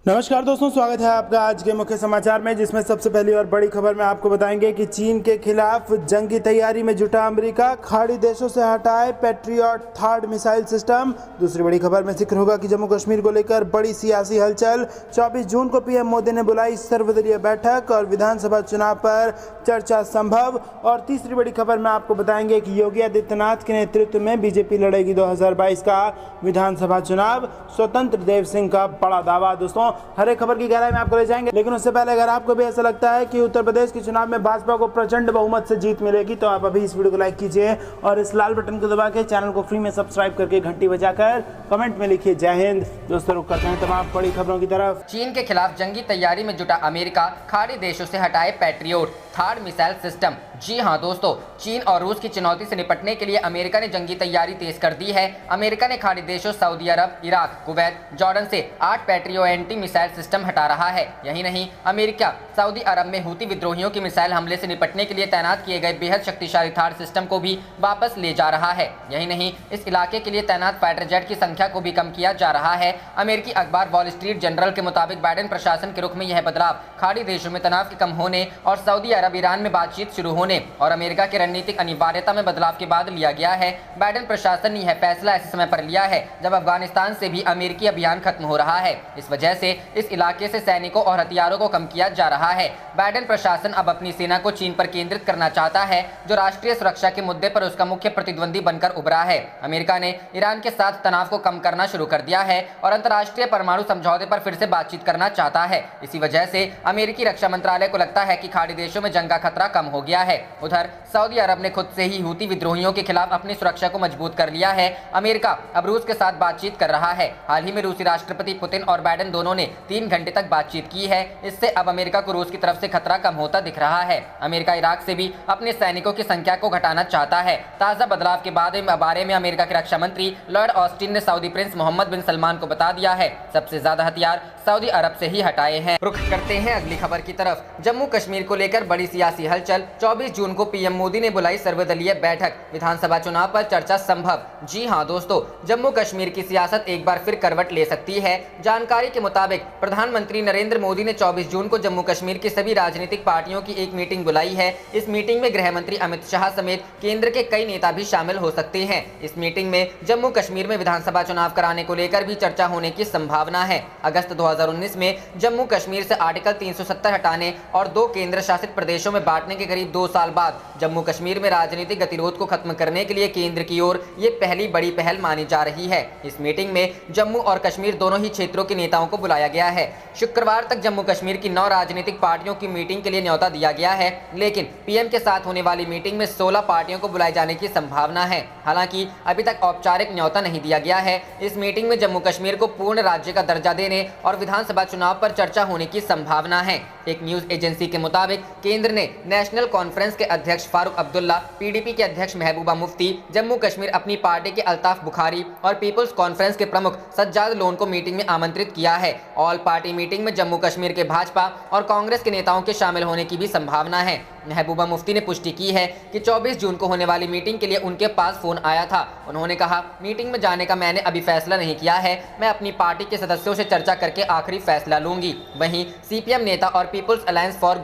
नमस्कार दोस्तों, स्वागत है आपका आज के मुख्य समाचार में, जिसमें सबसे पहली और बड़ी खबर में आपको बताएंगे कि चीन के खिलाफ जंगी तैयारी में जुटा अमेरिका, खाड़ी देशों से हटाए पैट्रियट थर्ड मिसाइल सिस्टम। दूसरी बड़ी खबर में जिक्र होगा कि जम्मू कश्मीर को लेकर बड़ी सियासी हलचल, 24 जून को पीएम मोदी ने बुलाई सर्वदलीय बैठक और विधानसभा चुनाव पर चर्चा संभव। और तीसरी बड़ी खबर में आपको बताएंगे कि योगी आदित्यनाथ के नेतृत्व में बीजेपी लड़ेगी 2022 का विधानसभा चुनाव, स्वतंत्र देव सिंह का बड़ा दावा। दोस्तों, हर एक खबर की गहराई में आपको ले जाएंगे, लेकिन उससे पहले अगर आपको भी ऐसा लगता है कि उत्तर प्रदेश के चुनाव में भाजपा को प्रचंड बहुमत से जीत मिलेगी, तो आप अभी इस वीडियो को लाइक कीजिए और इस लाल बटन को दबा के चैनल को फ्री में सब्सक्राइब करके घंटी बजाकर कमेंट में लिखिए जय हिंद। दोस्तों, रुक करते हैं तमाम बड़ी खबरों की तरफ। चीन के खिलाफ जंगी तैयारी में जुटा अमेरिका, खाड़ी देशों से हटाए पैट्रियट थर्ड मिसाइल सिस्टम। जी हां दोस्तों, चीन और रूस की चुनौती से निपटने के लिए अमेरिका ने जंगी तैयारी तेज कर दी है। अमेरिका ने खाड़ी देशों सऊदी अरब, इराक, कुवैत, जॉर्डन से 8 पैट्रियट एंटी मिसाइल सिस्टम हटा रहा है। यही नहीं, अमेरिका सऊदी अरब में हूती विद्रोहियों के मिसाइल हमले से निपटने के लिए तैनात किए गए बेहद शक्तिशाली थर्ड सिस्टम को भी वापस ले जा रहा है। यही नहीं, इस इलाके के लिए तैनात फाइटर जेट की संख्या को भी कम किया जा रहा है। अमेरिकी अखबार वॉल स्ट्रीट जर्नल के मुताबिक बाइडेन प्रशासन के रुख में यह बदलाव खाड़ी देशों में तनाव के कम होने और सऊदी अरब ईरान में बातचीत शुरू होने और अमेरिका की रणनीतिक अनिवार्यता में बदलाव के बाद लिया गया है। बाइडेन प्रशासन ने यह फैसला ऐसे समय पर लिया है जब अफगानिस्तान से भी अमेरिकी अभियान खत्म हो रहा है। इस वजह से इस इलाके से सैनिकों और हथियारों को कम किया जा रहा है। बाइडेन प्रशासन अब अपनी सेना को चीन पर केंद्रित करना चाहता है, जो राष्ट्रीय सुरक्षा के मुद्दे पर उसका मुख्य प्रतिद्वंदी बनकर उभरा है। अमेरिका ने ईरान के साथ तनाव को कम करना शुरू कर दिया है और अंतर्राष्ट्रीय परमाणु समझौते पर फिर से बातचीत करना चाहता है। इसी वजह से अमेरिकी रक्षा मंत्रालय को लगता है कि खाड़ी देशों में जंग का खतरा कम हो गया है। उधर सऊदी अरब ने खुद से ही हूती विद्रोहियों के खिलाफ अपनी सुरक्षा को मजबूत कर लिया है। अमेरिका अब रूस के साथ बातचीत कर रहा है। हाल ही में रूसी राष्ट्रपति पुतिन और बाइडेन दोनों ने 3 घंटे तक बातचीत की है। इससे अब अमेरिका को रूस की तरफ से खतरा कम होता दिख रहा है। अमेरिका इराक से भी अपने सैनिकों की संख्या को घटाना चाहता है। ताजा बदलाव के बारे में अमेरिका के रक्षा मंत्री लॉर्ड ऑस्टिन ने सऊदी प्रिंस मोहम्मद बिन सलमान को बता दिया है। सबसे ज्यादा हथियार सऊदी अरब से ही हटाए हैं। रुख करते हैं अगली खबर की तरफ। जम्मू कश्मीर को लेकर बड़ी सियासी हलचल, 24 जून को पीएम मोदी ने बुलाई सर्वदलीय बैठक, विधानसभा चुनाव पर चर्चा संभव। जी हां दोस्तों, जम्मू कश्मीर की सियासत एक बार फिर करवट ले सकती है। जानकारी के मुताबिक प्रधानमंत्री नरेंद्र मोदी ने 24 जून को जम्मू कश्मीर की सभी राजनीतिक पार्टियों की एक मीटिंग बुलाई है। इस मीटिंग में गृह मंत्री अमित शाह समेत केंद्र के कई नेता भी शामिल हो सकते हैं। इस मीटिंग में जम्मू कश्मीर में विधानसभा चुनाव कराने को लेकर भी चर्चा होने की संभावना है। अगस्त 2019 में जम्मू कश्मीर से आर्टिकल 370 हटाने और 2 केंद्र शासित प्रदेशों में बांटने के करीब 2 साल बाद जम्मू कश्मीर में राजनीतिक गतिरोध को खत्म करने के लिए केंद्र की ओर ये पहली बड़ी पहल मानी जा रही है। इस मीटिंग में जम्मू और कश्मीर दोनों ही क्षेत्रों के नेताओं को बुलाया गया है। शुक्रवार तक जम्मू कश्मीर की 9 राजनीतिक पार्टियों की मीटिंग के लिए न्योता दिया गया है, लेकिन पीएम के साथ होने वाली मीटिंग में 16 पार्टियों को बुलाए जाने की संभावना है। हालांकि अभी तक औपचारिक न्योता नहीं दिया गया है। इस मीटिंग में जम्मू कश्मीर को पूर्ण राज्य का दर्जा देने और विधानसभा चुनाव पर चर्चा होने की संभावना है। एक न्यूज एजेंसी के मुताबिक केंद्र ने नेशनल कॉन्फ्रेंस के अध्यक्ष फारूक अब्दुल्ला, पीडीपी के अध्यक्ष महबूबा मुफ्ती, जम्मू कश्मीर अपनी पार्टी के अल्ताफ बुखारी और पीपल्स कॉन्फ्रेंस के प्रमुख सज्जाद लोन को मीटिंग में आमंत्रित किया है। ऑल पार्टी मीटिंग में जम्मू कश्मीर के भाजपा और कांग्रेस के नेताओं के शामिल होने की भी संभावना है। महबूबा मुफ्ती ने पुष्टि की है कि 24 जून को होने वाली मीटिंग के लिए उनके पास फोन आया था। उन्होंने कहा, मीटिंग में जाने का मैंने अभी फैसला नहीं किया है, मैं अपनी पार्टी के सदस्यों से चर्चा करके आखिरी फैसला लूंगी। वहीं सीपीएम नेता और people's alliance for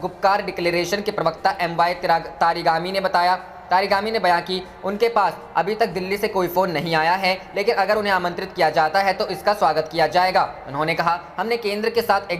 Gupkar declaration के प्रवक्ता MY तारिगामी ने बयान की उनके पास अभी तक दिल्ली से कोई फोन नहीं आया है, लेकिन अगर उन्हें आमंत्रित किया जाता है तो इसका स्वागत किया जाएगा। उन्होंने कहा, हमने केंद्र के साथ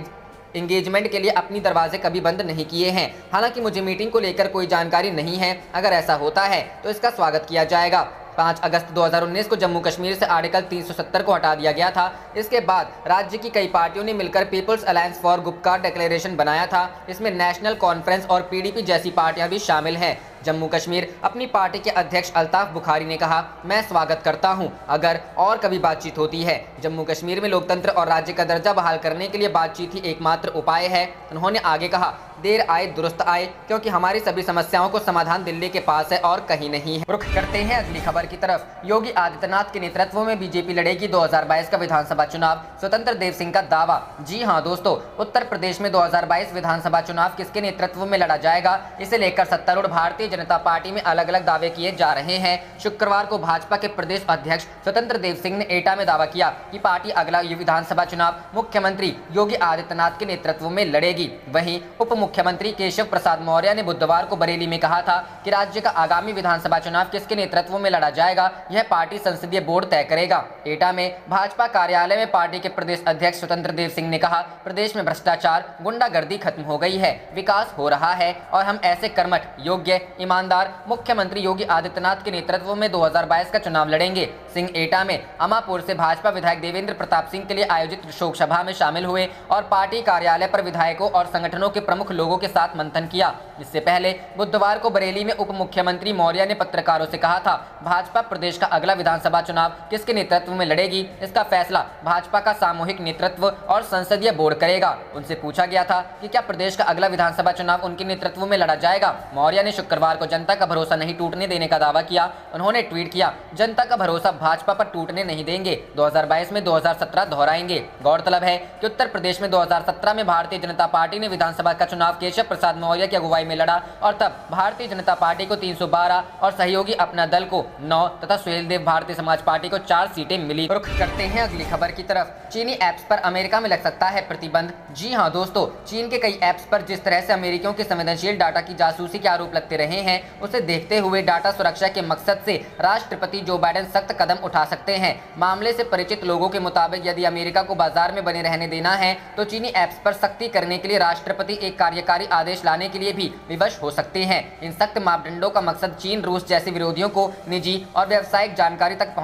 एंगेजमेंट के लिए अपनी दरवाजे कभी बंद नहीं किए हैं। हालांकि मुझे मीटिंग को लेकर कोई जानकारी नहीं है, अगर ऐसा होता है तो इसका स्वागत किया जाएगा। 5 अगस्त 2019 को जम्मू कश्मीर से आर्टिकल 370 को हटा दिया गया था। इसके बाद राज्य की कई पार्टियों ने मिलकर people's alliance for Gupkar declaration बनाया था। इसमें नेशनल कॉन्फ्रेंस और पीडीपी जैसी पार्टियां भी शामिल हैं। जम्मू कश्मीर अपनी पार्टी के अध्यक्ष अल्ताफ बुखारी ने कहा, मैं स्वागत करता हूं अगर और कभी बातचीत होती है। जम्मू कश्मीर में लोकतंत्र और राज्य का दर्जा बहाल करने के लिए बातचीत ही एकमात्र उपाय है। उन्होंने आगे कहा, देर आए दुरुस्त आए, क्योंकि हमारी सभी समस्याओं को समाधान दिल्ली के पास है और कहीं नहीं है। रुख करते हैं अगली खबर की तरफ। योगी आदित्यनाथ के नेतृत्व में बीजेपी लड़ेगी 2022 का विधानसभा चुनाव, स्वतंत्र देव सिंह का दावा। जी हां दोस्तों, उत्तर प्रदेश में 2022 विधानसभा चुनाव किसके नेतृत्व में लड़ा जाएगा, इसे लेकर सत्तारूढ़ भारतीय भारतीय जनता पार्टी में अलग अलग दावे किए जा रहे हैं। शुक्रवार को भाजपा के प्रदेश अध्यक्ष स्वतंत्र देव सिंह ने एटा में दावा किया कि पार्टी अगला विधानसभा चुनाव मुख्यमंत्री योगी आदित्यनाथ के नेतृत्व में लड़ेगी। वहीं उप मुख्यमंत्री केशव प्रसाद मौर्य ने बुधवार को बरेली में कहा था कि राज्य का आगामी विधानसभा चुनाव किसके नेतृत्व में लड़ा जाएगा यह पार्टी संसदीय बोर्ड तय करेगा। एटा में भाजपा कार्यालय में पार्टी के प्रदेश अध्यक्ष स्वतंत्र देव सिंह ने कहा, प्रदेश में भ्रष्टाचार गुंडागर्दी खत्म हो गई है, विकास हो रहा है और हम ऐसे कर्मठ, योग्य, ईमानदार मुख्यमंत्री योगी आदित्यनाथ के नेतृत्व में 2022 का चुनाव लड़ेंगे। सिंह एटा में अमापुर से भाजपा विधायक देवेंद्र प्रताप सिंह के लिए आयोजित शोक सभा में शामिल हुए और पार्टी कार्यालय पर विधायकों और संगठनों के प्रमुख लोगों के साथ मंथन किया। इससे पहले बुधवार को बरेली में उप मुख्यमंत्री मौर्य ने पत्रकारों से कहा था, भाजपा प्रदेश का अगला विधानसभा चुनाव किसके नेतृत्व में लड़ेगी इसका फैसला भाजपा का सामूहिक नेतृत्व और संसदीय बोर्ड करेगा। उनसे पूछा गया था कि क्या प्रदेश का अगला विधानसभा चुनाव उनके नेतृत्व में लड़ा जाएगा। मौर्य ने शुक्रवार को जनता का भरोसा नहीं टूटने देने का दावा किया। उन्होंने ट्वीट किया, जनता का भरोसा भाजपा पर टूटने नहीं देंगे, 2022 में 2017 दोहराएंगे। गौरतलब है कि उत्तर प्रदेश में 2017 में भारतीय जनता पार्टी ने विधानसभा का चुनाव केशव प्रसाद मौर्य की अगुवाई में लड़ा और तब भारतीय जनता पार्टी को 312 और सहयोगी अपना दल को 9 तथा सुहेलदेव भारतीय समाज पार्टी को 4 सीटें मिली। रुख करते हैं अगली खबर की तरफ। चीनी ऐप्स पर अमेरिका में लग सकता है प्रतिबंध। जी हां दोस्तों, चीन के कई ऐप्स पर जिस तरह से अमेरिकियों के संवेदनशील डाटा की जासूसी के आरोप लगते रहे हैं, उसे देखते हुए डाटा सुरक्षा के मकसद से राष्ट्रपति जो बाइडेन सख्त कदम उठा सकते हैं। मामले से परिचित लोगों के मुताबिक यदि अमेरिका को बाजार में बने रहने देना है तो चीनी ऐप्स पर सख्ती करने के लिए राष्ट्रपति एक कार्यकारी आदेश लाने के लिए भी विवश हो सकते हैं। इन सख्त मापदंडों का मकसद चीन रूस जैसे विरोधियों को निजी और व्यावसायिक जानकारी तक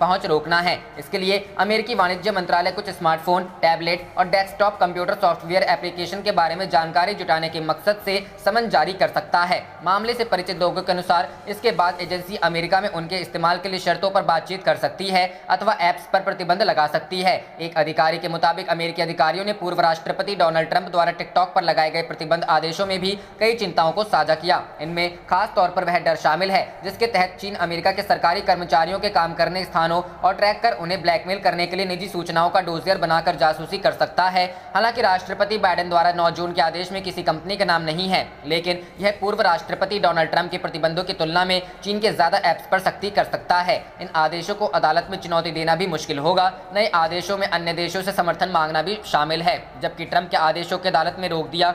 पहुंच रोकना है। इसके लिए अमेरिकी वाणिज्य मंत्रालय कुछ स्मार्टफोन, टैबलेट और डेस्कटॉप कंप्यूटर सॉफ्टवेयर एप्लीकेशन के बारे में जानकारी जुटाने के मकसद से समन जारी कर सकता है। मामले से परिचित लोगों के अनुसार इसके बाद एजेंसी अमेरिका में उनके इस्तेमाल के लिए शर्तों पर बातचीत कर सकती है अथवा ऐप्स पर प्रतिबंध लगा सकती है। एक अधिकारी के मुताबिक अमेरिकी अधिकारियों ने पूर्व राष्ट्रपति डोनाल्ड ट्रंप द्वारा टिकटॉक पर लगाए गए प्रतिबंध आदेशों में भी कई चिंताओं को साझा किया। इनमें खास तौर पर वह डर शामिल है जिसके तहत चीन अमेरिका के सरकारी कर्मचारियों के काम करने स्थानों और ट्रैक कर उन्हें ब्लैकमेल करने के लिए निजी सूचनाओं का डोजियर बनाकर जासूसी कर सकता है। हालांकि राष्ट्रपति बाइडेन द्वारा 9 जून के आदेश में किसी कंपनी का नाम नहीं है, लेकिन यह पूर्व राष्ट्रपति डोनाल्ड ट्रंप के प्रतिबंधों की तुलना में चीन के ज्यादा ऐप्स पर सख्ती कर सकता है। इन आदेशों को अदालत में चुनौती देना भी मुश्किल होगा। नए आदेशों में अन्य देशों से समर्थन मांगना भी शामिल है, जबकि ट्रंप के आदेशों को अदालत में रोक दिया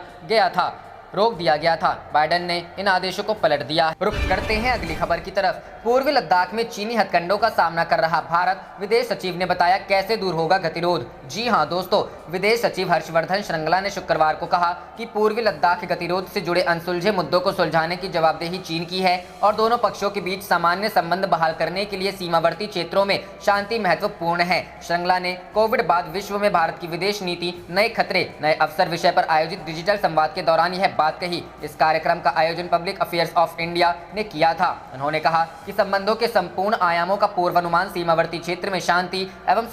गया था। बाइडेन ने इन आदेशों को पलट दिया। रुख करते हैं अगली खबर की तरफ। पूर्वी लद्दाख में चीनी हथकंडों का सामना कर रहा भारत, विदेश सचिव ने बताया कैसे दूर होगा गतिरोध। जी हां दोस्तों, विदेश सचिव हर्षवर्धन श्रृंगला ने शुक्रवार को कहा कि पूर्वी लद्दाख गतिरोध से जुड़े अनसुलझे मुद्दों को सुलझाने की जवाबदेही चीन की है और दोनों पक्षों के बीच सामान्य संबंध बहाल करने के लिए सीमावर्ती क्षेत्रों में शांति महत्वपूर्ण है। श्रृंगला ने कोविड बाद विश्व में भारत की विदेश नीति, नए खतरे, नए अवसर विषय पर आयोजित डिजिटल संवाद के दौरान यह बात कही। इस कार्यक्रम का आयोजन पब्लिक अफेयर्स ऑफ इंडिया ने किया था। उन्होंने कहा कि संबंधों के संपूर्ण आयामों का पूर्वानुमान सीमावर्ती क्षेत्र में शांति एवं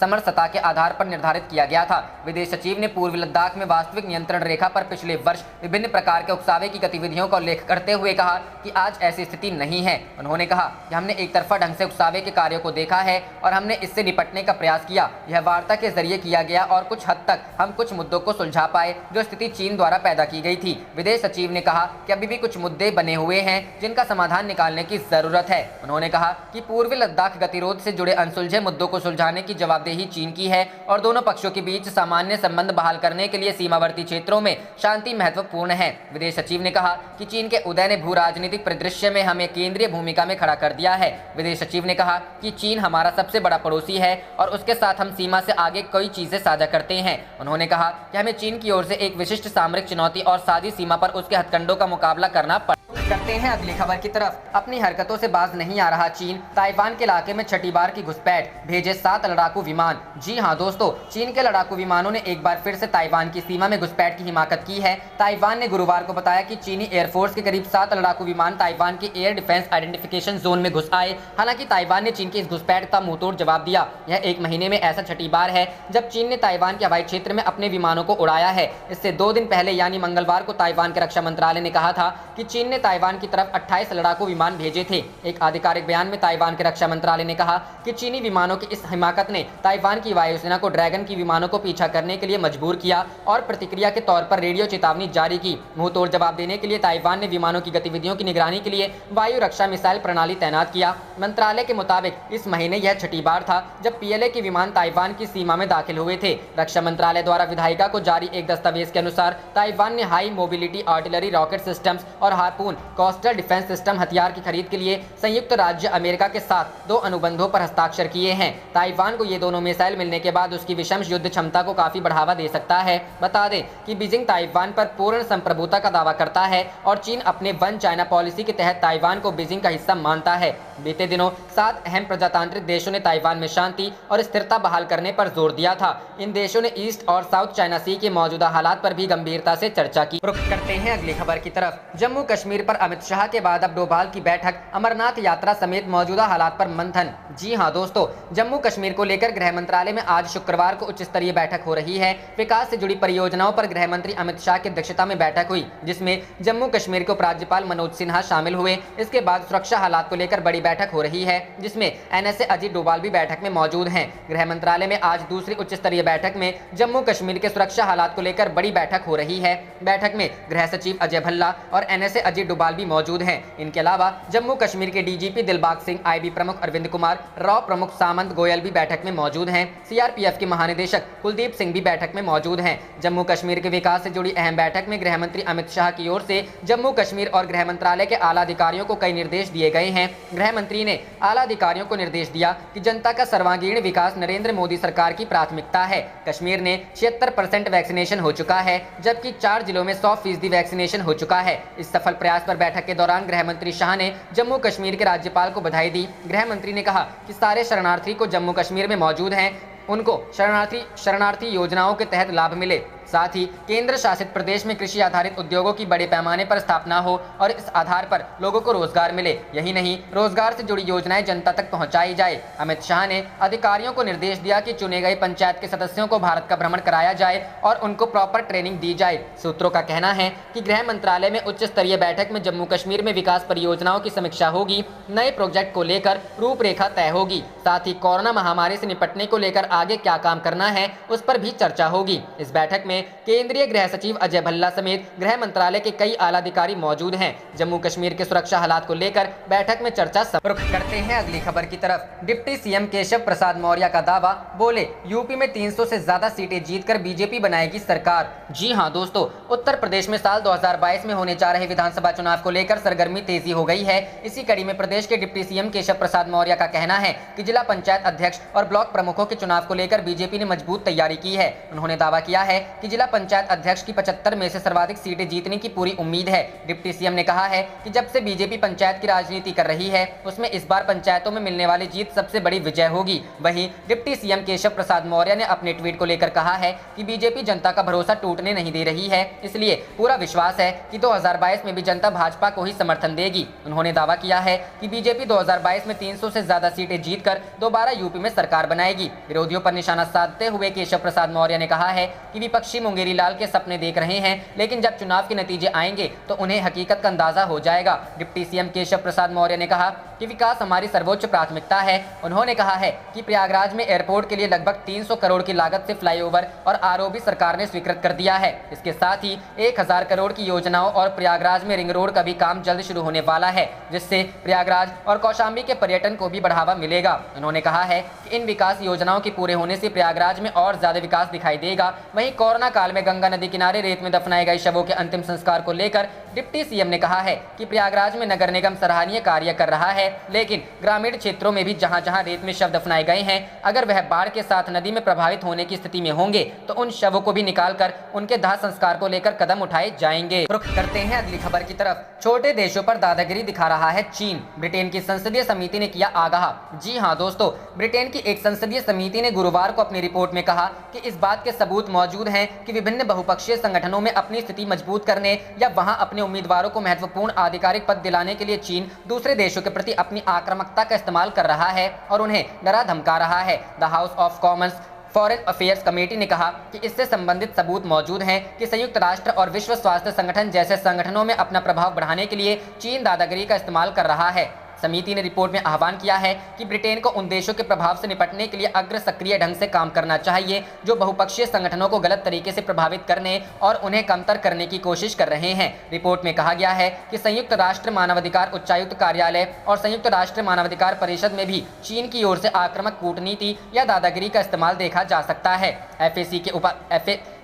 समरसता के आधार पर निर्धारित किया गया था। विदेश सचिव ने पूर्वी लद्दाख में वास्तविक नियंत्रण रेखा पर पिछले वर्ष विभिन्न प्रकार के उकसावे की गतिविधियों का उल्लेख करते हुए कहा कि आज ऐसी स्थिति नहीं है। उन्होंने कहा कि हमने एक तरफा ढंग से उकसावे के कार्यों को देखा है और हमने इससे निपटने का प्रयास किया। यह वार्ता के जरिए किया गया और कुछ हद तक हम कुछ मुद्दों को सुलझा पाए जो स्थिति चीन द्वारा पैदा की गई थी। विदेश सचिव ने कहा कि अभी भी कुछ मुद्दे बने हुए हैं जिनका समाधान निकालने की जरूरत है। उन्होंने कहा कि पूर्वी लद्दाख गतिरोध से जुड़े अनसुलझे मुद्दों को सुलझाने की जवाबदेही चीन की है और दोनों पक्षों के बीच सामान्य संबंध बहाल करने के लिए सीमावर्ती क्षेत्रों में शांति महत्वपूर्ण है। विदेश सचिव ने कहा कि चीन के उदय ने भू राजनीतिक परिदृश्य में हमें केंद्रीय भूमिका में खड़ा कर दिया है। विदेश सचिव ने कहा कि चीन हमारा सबसे बड़ा पड़ोसी है और उसके साथ हम सीमा से आगे कई चीजें साझा करते हैं। उन्होंने कहा कि हमें चीन की ओर से एक विशिष्ट सामरिक चुनौती और साझी सीमा पर उसके हथकंडों का मुकाबला करना करते हैं अगली खबर की तरफ। अपनी हरकतों से बाज नहीं आ रहा चीन, ताइवान के इलाके में छठी बार की घुसपैठ, भेजे 7 लड़ाकू विमान। जी हां दोस्तों, चीन के लड़ाकू विमानों ने एक बार फिर से ताइवान की सीमा में घुसपैठ की हिमाकत की है। ताइवान ने गुरुवार को बताया कि चीनी एयरफोर्स के करीब 7 लड़ाकू विमान ताइवान के एयर डिफेंस आइडेंटिफिकेशन जोन में घुस आए। हालांकि ताइवान ने चीन की इस घुसपैठ का मुंहतोड़ जवाब दिया। यह एक महीने में ऐसा छठी बार है जब चीन ने ताइवान के हवाई क्षेत्र में अपने विमानों को उड़ाया है। इससे 2 दिन पहले यानी मंगलवार को ताइवान के रक्षा मंत्रालय ने कहा था कि चीन ने ताइवान की तरफ 28 लड़ाकू विमान भेजे थे। एक आधिकारिक बयान में ताइवान के रक्षा मंत्रालय ने कहा कि चीनी विमानों की इस हिमाकत ने ताइवान की वायुसेना को ड्रैगन की विमानों को पीछा करने के लिए मजबूर किया और प्रतिक्रिया के तौर पर रेडियो चेतावनी जारी की। मुंहतोड़ जवाब देने के लिए ताइवान ने विमानों की गतिविधियों की निगरानी के लिए वायु रक्षा मिसाइल प्रणाली तैनात किया। मंत्रालय के मुताबिक इस महीने यह छठी बार था जब पीएलए के विमान ताइवान की सीमा में दाखिल हुए थे। रक्षा मंत्रालय द्वारा विधायिका को जारी एक दस्तावेज के अनुसार ताइवान ने high mobility artillery rocket systems और हार्पून कोस्टल डिफेंस सिस्टम हथियार की खरीद के लिए संयुक्त राज्य अमेरिका के साथ 2 अनुबंधों पर हस्ताक्षर किए हैं। ताइवान को ये दोनों मिसाइल मिलने के बाद उसकी विषम युद्ध क्षमता को काफी बढ़ावा दे सकता है। बता दें कि बीजिंग ताइवान पर पूर्ण संप्रभुता का दावा करता है और चीन अपने वन चाइना पॉलिसी के तहत ताइवान को बीजिंग का हिस्सा मानता है। बीते दिनों 7 अहम प्रजातांत्रिक देशों ने ताइवान में शांति और स्थिरता बहाल करने पर जोर दिया था। इन देशों ने ईस्ट और साउथ चाइना सी के मौजूदा हालात पर भी गंभीरता से चर्चा की। रुख करते हैं अगली खबर की तरफ। जम्मू कश्मीर पर अमित शाह के बाद अब डोभाल की बैठक, अमरनाथ यात्रा समेत मौजूदा हालात पर मंथन। जी हां दोस्तों, जम्मू कश्मीर को लेकर गृह मंत्रालय में आज शुक्रवार को उच्च स्तरीय बैठक हो रही है। विकास से जुड़ी परियोजनाओं पर गृह मंत्री अमित शाह की अध्यक्षता में बैठक हुई, जिसमें जम्मू कश्मीर के उपराज्यपाल मनोज सिन्हा शामिल हुए। इसके बाद सुरक्षा हालात को लेकर बड़ी बैठक हो रही है, जिसमें एनएसए अजीत डोभाल भी बैठक में मौजूद हैं। गृह मंत्रालय में आज दूसरी उच्च स्तरीय बैठक में जम्मू कश्मीर के सुरक्षा हालात को लेकर बड़ी बैठक हो रही है। बैठक में गृह सचिव अजय भल्ला और एनएसए अजीत डोभाल भी मौजूद हैं। इनके अलावा जम्मू कश्मीर के डीजीपी दिलबाग सिंह, आईबी प्रमुख अरविंद कुमार, रॉ प्रमुख सामंत गोयल भी बैठक में मौजूद हैं। सीआरपीएफ के महानिदेशक कुलदीप सिंह भी बैठक में मौजूद हैं। जम्मू कश्मीर के विकास से जुड़ी अहम बैठक में गृह मंत्री अमित शाह की ओर से जम्मू कश्मीर और गृह मंत्रालय के आला अधिकारियों को कई निर्देश दिए गए हैं। गृह मंत्री ने आला अधिकारियों को निर्देश दिया कि जनता का सर्वांगीण विकास नरेंद्र मोदी सरकार की प्राथमिकता है। कश्मीर ने 76% वैक्सीनेशन हो चुका है, जबकि 4 जिलों में 100% वैक्सीनेशन हो चुका है। इस सफल प्रयास पर बैठक के दौरान गृह मंत्री शाह ने जम्मू कश्मीर के राज्यपाल को बधाई दी। गृह मंत्री ने कहा कि सारे शरणार्थी को जम्मू कश्मीर में मौजूद हैं, उनको शरणार्थी योजनाओं के तहत लाभ मिले। साथ ही केंद्र शासित प्रदेश में कृषि आधारित उद्योगों की बड़े पैमाने पर स्थापना हो और इस आधार पर लोगों को रोजगार मिले। यही नहीं, रोजगार से जुड़ी योजनाएं जनता तक पहुंचाई जाए। अमित शाह ने अधिकारियों को निर्देश दिया कि चुने गए पंचायत के सदस्यों को भारत का भ्रमण कराया जाए और उनको प्रॉपर ट्रेनिंग दी जाए। सूत्रों का कहना है कि गृह मंत्रालय में उच्च स्तरीय बैठक में जम्मू कश्मीर में विकास परियोजनाओं की समीक्षा होगी, नए प्रोजेक्ट को लेकर रूपरेखा तय होगी। साथ ही कोरोना महामारी से निपटने को लेकर आगे क्या काम करना है उस पर भी चर्चा होगी। इस बैठक में केंद्रीय गृह सचिव अजय भल्ला समेत गृह मंत्रालय के कई आला अधिकारी मौजूद हैं। जम्मू कश्मीर के सुरक्षा हालात को लेकर बैठक में चर्चा। रुख करते हैं अगली खबर की तरफ। डिप्टी सीएम केशव प्रसाद मौर्य का दावा, बोले यूपी में 300 से ज्यादा सीटें जीतकर बीजेपी बनाएगी सरकार। जी हां दोस्तों, उत्तर प्रदेश में साल 2022 में होने जा रहे विधानसभा चुनाव को लेकर सरगर्मी तेजी हो गई है। इसी कड़ी में प्रदेश के डिप्टी सीएम केशव प्रसाद मौर्य का कहना है कि जिला पंचायत अध्यक्ष और ब्लॉक प्रमुखों के चुनाव को लेकर बीजेपी ने मजबूत तैयारी की है। उन्होंने दावा किया है कि जिला पंचायत अध्यक्ष की 75 में से सर्वाधिक सीटें जीतने की पूरी उम्मीद है। डिप्टी सीएम ने कहा है कि जब से बीजेपी पंचायत की राजनीति कर रही है, उसमें इस बार पंचायतों में मिलने वाली जीत सबसे बड़ी विजय होगी। वहीं डिप्टी सीएम केशव प्रसाद मौर्य ने अपने ट्वीट को लेकर कहा है कि बीजेपी जनता का भरोसा टूटने नहीं दे रही है, इसलिए पूरा विश्वास है कि 2022 में भी जनता भाजपा को ही समर्थन देगी। उन्होंने दावा किया है कि बीजेपी 2022 में 300 से ज्यादा सीटें जीतकर दोबारा यूपी में सरकार बनाएगी। विरोधियों पर निशाना साधते हुए केशव प्रसाद मौर्य ने कहा है कि विपक्षी मुंगेरी लाल के सपने देख रहे हैं, लेकिन जब चुनाव के नतीजे आएंगे तो उन्हें हकीकत का अंदाजा हो जाएगा। डिप्टी सीएम केशव प्रसाद मौर्य ने कहा कि विकास हमारी सर्वोच्च प्राथमिकता है। उन्होंने कहा है कि प्रयागराज में एयरपोर्ट के लिए लगभग 300 करोड़ की लागत से फ्लाईओवर और आरओबी सरकार ने स्वीकृत कर दिया है। इसके साथ ही 1000 करोड़ की योजनाओं और प्रयागराज में रिंग रोड का भी काम जल्द शुरू होने वाला है, जिससे प्रयागराज और कौशाम्बी के पर्यटन को भी बढ़ावा मिलेगा। उन्होंने कहा है कि इन विकास योजनाओं के पूरे होने से प्रयागराज में और ज्यादा विकास दिखाई देगा। वहीं कोरोना काल में गंगा नदी किनारे रेत में दफनाए गए शवों के अंतिम संस्कार को लेकर डिप्टी सीएम ने कहा है कि प्रयागराज में नगर निगम सराहनीय कार्य कर रहा है, लेकिन ग्रामीण क्षेत्रों में भी जहां जहां रेत में शव दफनाए गए हैं, अगर वह बाढ़ के साथ नदी में प्रभावित होने की स्थिति में होंगे तो उन शवों को भी निकालकर उनके दाह संस्कार को लेकर कदम उठाए जाएंगे। रुख करते हैं अगली खबर की तरफ। छोटे देशों पर दादागिरी दिखा रहा है चीन, ब्रिटेन की संसदीय समिति ने किया आगाह। जी हां दोस्तों, ब्रिटेन की एक संसदीय समिति ने गुरुवार को अपनी रिपोर्ट में कहा कि इस बात के सबूत मौजूद हैं कि विभिन्न बहुपक्षीय संगठनों में अपनी स्थिति मजबूत करने या वहां अपने उम्मीदवारों को महत्वपूर्ण आधिकारिक पद दिलाने के लिए चीन दूसरे देशों के प्रति अपनी आक्रामकता का इस्तेमाल कर रहा है और उन्हें डरा धमका रहा है। The house of Commons foreign affairs committee ने कहा कि इससे संबंधित सबूत मौजूद हैं कि संयुक्त राष्ट्र और विश्व स्वास्थ्य संगठन जैसे संगठनों में अपना प्रभाव बढ़ाने के लिए चीन दादागिरी का इस्तेमाल कर रहा है। समिति ने रिपोर्ट में आह्वान किया है कि ब्रिटेन को उन देशों के प्रभाव से निपटने के लिए अग्र सक्रिय ढंग से काम करना चाहिए जो बहुपक्षीय संगठनों को गलत तरीके से प्रभावित करने और उन्हें कमतर करने की कोशिश कर रहे हैं। रिपोर्ट में कहा गया है कि संयुक्त राष्ट्र मानवाधिकार उच्चायुक्त कार्यालय और संयुक्त राष्ट्र मानवाधिकार परिषद में भी चीन की ओर से आक्रामक कूटनीति या दादागिरी का इस्तेमाल देखा जा सकता है।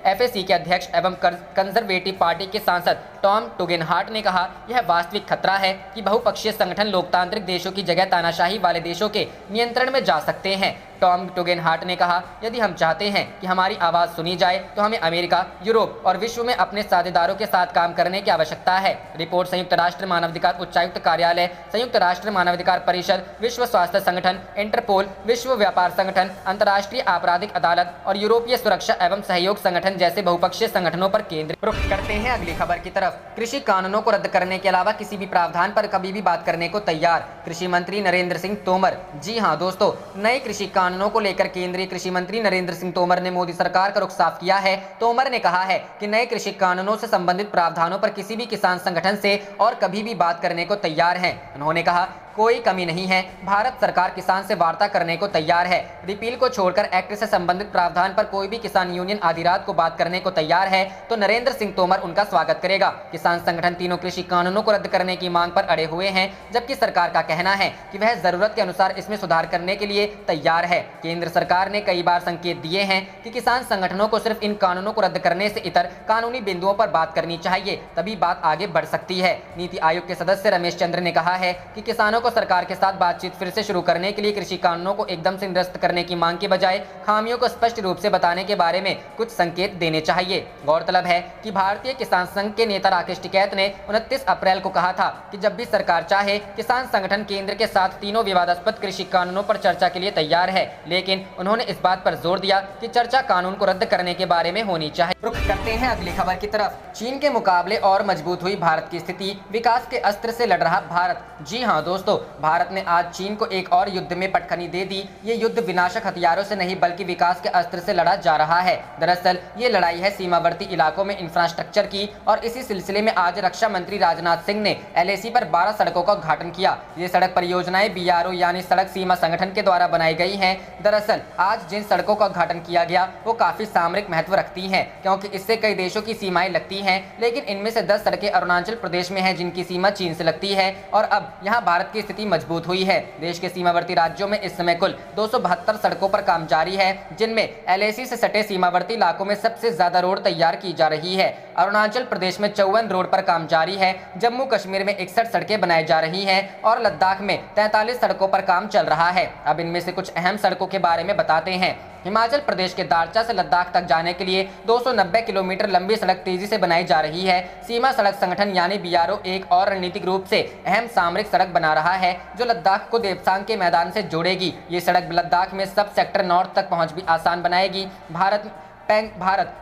एफएसी के अध्यक्ष एवं कंजर्वेटिव पार्टी के सांसद टॉम टुगेनहार्ट ने कहा, यह वास्तविक खतरा है कि बहुपक्षीय संगठन लोकतांत्रिक देशों की जगह तानाशाही वाले देशों के नियंत्रण में जा सकते हैं। टॉम टुगेनहार्ट ने कहा, यदि हम चाहते हैं कि हमारी आवाज़ सुनी जाए तो हमें अमेरिका, यूरोप और विश्व में अपने साझेदारों के साथ काम करने की आवश्यकता है। रिपोर्ट संयुक्त राष्ट्र मानवाधिकार उच्चायुक्त कार्यालय, संयुक्त राष्ट्र मानवाधिकार परिषद, विश्व स्वास्थ्य संगठन, इंटरपोल, विश्व व्यापार संगठन, अंतर्राष्ट्रीय आपराधिक अदालत और यूरोपीय सुरक्षा एवं सहयोग संगठन जैसे बहुपक्षीय संगठनों पर केंद्रित। रुख करते हैं अगली खबर की तरफ। कृषि कानूनों को रद्द करने के अलावा किसी भी प्रावधान पर कभी भी बात करने को तैयार कृषि मंत्री नरेंद्र सिंह तोमर। जी हां दोस्तों, नए कृषि कानूनों को लेकर केंद्रीय कृषि मंत्री नरेंद्र सिंह तोमर ने मोदी सरकार का रुख साफ किया है। तोमर ने कहा है कि नए कृषि कानूनों से संबंधित प्रावधानों पर किसी भी किसान संगठन से और कभी भी बात करने को तैयार हैं। उन्होंने कहा, कोई कमी नहीं है, भारत सरकार किसान से वार्ता करने को तैयार है। रिपील को छोड़कर एक्ट से संबंधित प्रावधान पर कोई भी किसान यूनियन आधी रात को बात करने को तैयार है तो नरेंद्र सिंह तोमर उनका स्वागत करेगा। किसान संगठन तीनों कृषि कानूनों को रद्द करने की मांग पर अड़े हुए हैं, जबकि सरकार का कहना है कि वह जरूरत के अनुसार इसमें सुधार करने के लिए तैयार है। केंद्र सरकार ने कई बार संकेत दिए हैं कि किसान संगठनों को सिर्फ इन कानूनों को रद्द करने से इतर कानूनी बिंदुओं पर बात करनी चाहिए, तभी बात आगे बढ़ सकती है। नीति आयोग के सदस्य रमेश चंद्र ने कहा है कि किसानों को सरकार के साथ बातचीत फिर से शुरू करने के लिए कृषि कानूनों को एकदम से निरस्त करने की मांग के बजाय खामियों को स्पष्ट रूप से बताने के बारे में कुछ संकेत देने चाहिए। गौरतलब है कि भारतीय किसान संघ के नेता राकेश टिकैत ने 29 अप्रैल को कहा था कि जब भी सरकार चाहे किसान संगठन केंद्र के साथ तीनों विवादास्पद कृषि कानूनों पर चर्चा के लिए तैयार है, लेकिन उन्होंने इस बात पर जोर दिया कि चर्चा कानून को रद्द करने के बारे में होनी चाहिए। रुख करते हैं अगली खबर की तरफ। चीन के मुकाबले और मजबूत हुई भारत की स्थिति, विकास के अस्त्र से लड़ रहा भारत। जी हां दोस्तों, भारत ने आज चीन को एक और युद्ध में पटखनी दे दी। ये युद्ध विनाशक हथियारों से नहीं बल्कि विकास के अस्त्र से लड़ा जा रहा है। दरअसल ये लड़ाई है सीमावर्ती इलाकों में इंफ्रास्ट्रक्चर की, और इसी सिलसिले में आज रक्षा मंत्री राजनाथ सिंह ने LAC पर 12 सड़कों का उद्घाटन किया। ये सड़क परियोजनाएं BRO यानी सड़क सीमा संगठन के द्वारा बनाई गई हैं। दरअसल आज जिन सड़कों का उद्घाटन किया गया वो काफी सामरिक महत्व रखती हैं, क्योंकि इससे कई देशों की सीमाएं लगती हैं, लेकिन इनमें से 10 सड़कें अरुणाचल प्रदेश में हैं जिनकी सीमा चीन से लगती है, और अब यहाँ भारत की स्थिति मजबूत हुई है। देश के सीमावर्ती राज्यों में इस समय कुल 272 सड़कों पर काम जारी है, जिनमें LAC से सटे सीमावर्ती इलाकों में सबसे ज्यादा रोड तैयार की जा रही है। अरुणाचल प्रदेश में 54 रोड पर काम जारी है, जम्मू कश्मीर में 61 सड़कें बनाई जा रही हैं और लद्दाख में 43 सड़कों पर काम चल रहा है। अब इनमें से कुछ अहम सड़कों के बारे में बताते हैं। हिमाचल प्रदेश के दारचा से लद्दाख तक जाने के लिए 290 किलोमीटर लंबी सड़क तेजी से बनाई जा रही है। सीमा सड़क संगठन यानी BRO एक और रणनीतिक रूप से अहम सामरिक सड़क बना रहा है जो लद्दाख को देपसांग के मैदान से जोड़ेगी। ये सड़क लद्दाख में सब सेक्टर नॉर्थ तक पहुंच भी आसान बनाएगी। भारत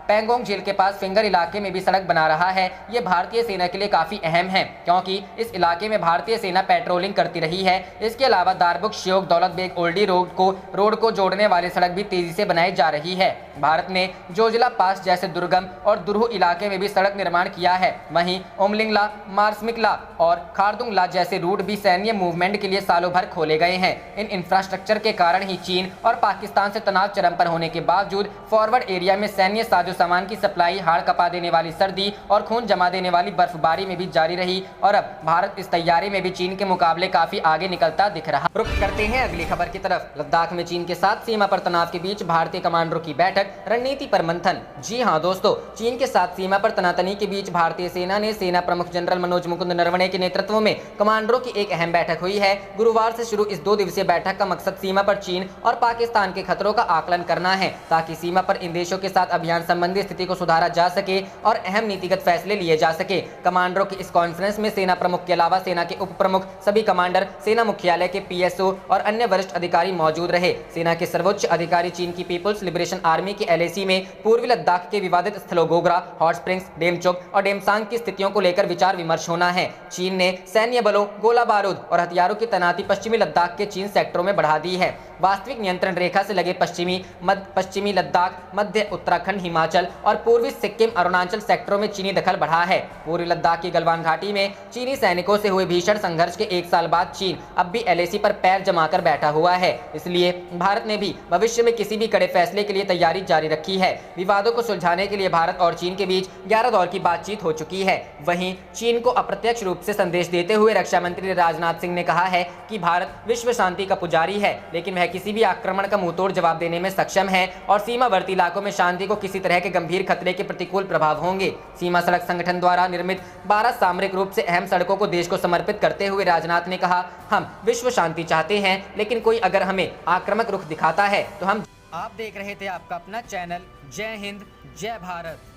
पैंगोंग झील के पास फिंगर इलाके में भी सड़क बना रहा है। ये भारतीय सेना के लिए काफी अहम है, क्योंकि इस इलाके में भारतीय सेना पेट्रोलिंग करती रही है। इसके अलावा दारबुक श्योक दौलत बेग ओल्डी रोड को जोड़ने वाली सड़क भी तेजी से बनाई जा रही है। भारत ने जोजिला पास जैसे दुर्गम और दुरूह इलाके में भी सड़क निर्माण किया है। वहीं ओमलिंगला, मार्समिकला और खारदुंगला जैसे रूट भी सैन्य मूवमेंट के लिए सालों भर खोले गए हैं। इन इंफ्रास्ट्रक्चर के कारण ही चीन और पाकिस्तान से तनाव चरम पर होने के बावजूद फॉरवर्ड एरिया में सैन्य साजो सामान की सप्लाई हाड़ कपा देने वाली सर्दी और खून जमा देने वाली बर्फबारी में भी जारी रही, और अब भारत इस तैयारी में भी चीन के मुकाबले काफी आगे निकलता दिख रहा। रुख करते हैं अगली खबर की तरफ। लद्दाख में चीन के साथ सीमा पर तनाव के बीच भारतीय कमांडरों की बैठक, रणनीति पर मंथन। जी हां दोस्तों, चीन के साथ सीमा पर तनातनी के बीच भारतीय सेना ने सेना प्रमुख जनरल मनोज मुकुंद नरवणे के नेतृत्व में कमांडरों की एक अहम बैठक हुई है। गुरुवार से शुरू इस 2 दिवसीय बैठक का मकसद सीमा पर चीन और पाकिस्तान के खतरों का आकलन करना है, ताकि सीमा पर इन देशों के साथ अभियान संबंधी स्थिति को सुधारा जा सके और अहम नीतिगत फैसले लिए जा सके। कमांडरों की इस कॉन्फ्रेंस में सेना प्रमुख के अलावा सेना के उप प्रमुख, सभी कमांडर, सेना मुख्यालय के PSO और अन्य वरिष्ठ अधिकारी मौजूद रहे। सेना के सर्वोच्च अधिकारी चीन की पीपुल्स लिबरेशन आर्मी के LAC में पूर्वी लद्दाख के विवादित स्थलों गोगरा, हॉट स्प्रिंग्स, डेमचोक और डेमसांग की स्थितियों को लेकर विचार विमर्श होना है। चीन ने सैन्य बलों, गोला बारूद और हथियारों की तैनाती पश्चिमी लद्दाख के चीन सेक्टरों में बढ़ा दी है। वास्तविक नियंत्रण रेखा से लगे पश्चिमी लद्दाख, मध्य उत्तराखंड, हिमाचल और पूर्वी सिक्किम, अरुणाचल सेक्टरों में चीनी दखल बढ़ा है। पूर्वी लद्दाख की गलवान घाटी में चीनी सैनिकों से हुए भीषण संघर्ष के 1 साल बाद चीन अब भी LAC पर पैर जमाकर बैठा हुआ है। इसलिए भारत ने भी भविष्य में किसी भी कड़े फैसले के लिए तैयारी जारी रखी है। विवादों को सुलझाने के लिए भारत और चीन के बीच 11 दौर की बातचीत हो चुकी है। वहीं चीन को अप्रत्यक्ष रूप से संदेश देते हुए रक्षा मंत्री राजनाथ सिंह ने कहा है कि भारत विश्व शांति का पुजारी है, लेकिन वह किसी भी आक्रमण का मुंहतोड़ जवाब देने में सक्षम है और सीमावर्ती इलाकों में शांति को किसी तरह के गंभीर खतरे के प्रतिकूल प्रभाव होंगे। सीमा सड़क संगठन द्वारा निर्मित 12 सामरिक रूप से अहम सड़कों को देश को समर्पित करते हुए राजनाथ ने कहा, हम विश्व शांति चाहते हैं, लेकिन कोई अगर हमें आक्रामक रुख दिखाता है तो हम। आप देख रहे थे आपका अपना चैनल जय हिंद, जय भारत।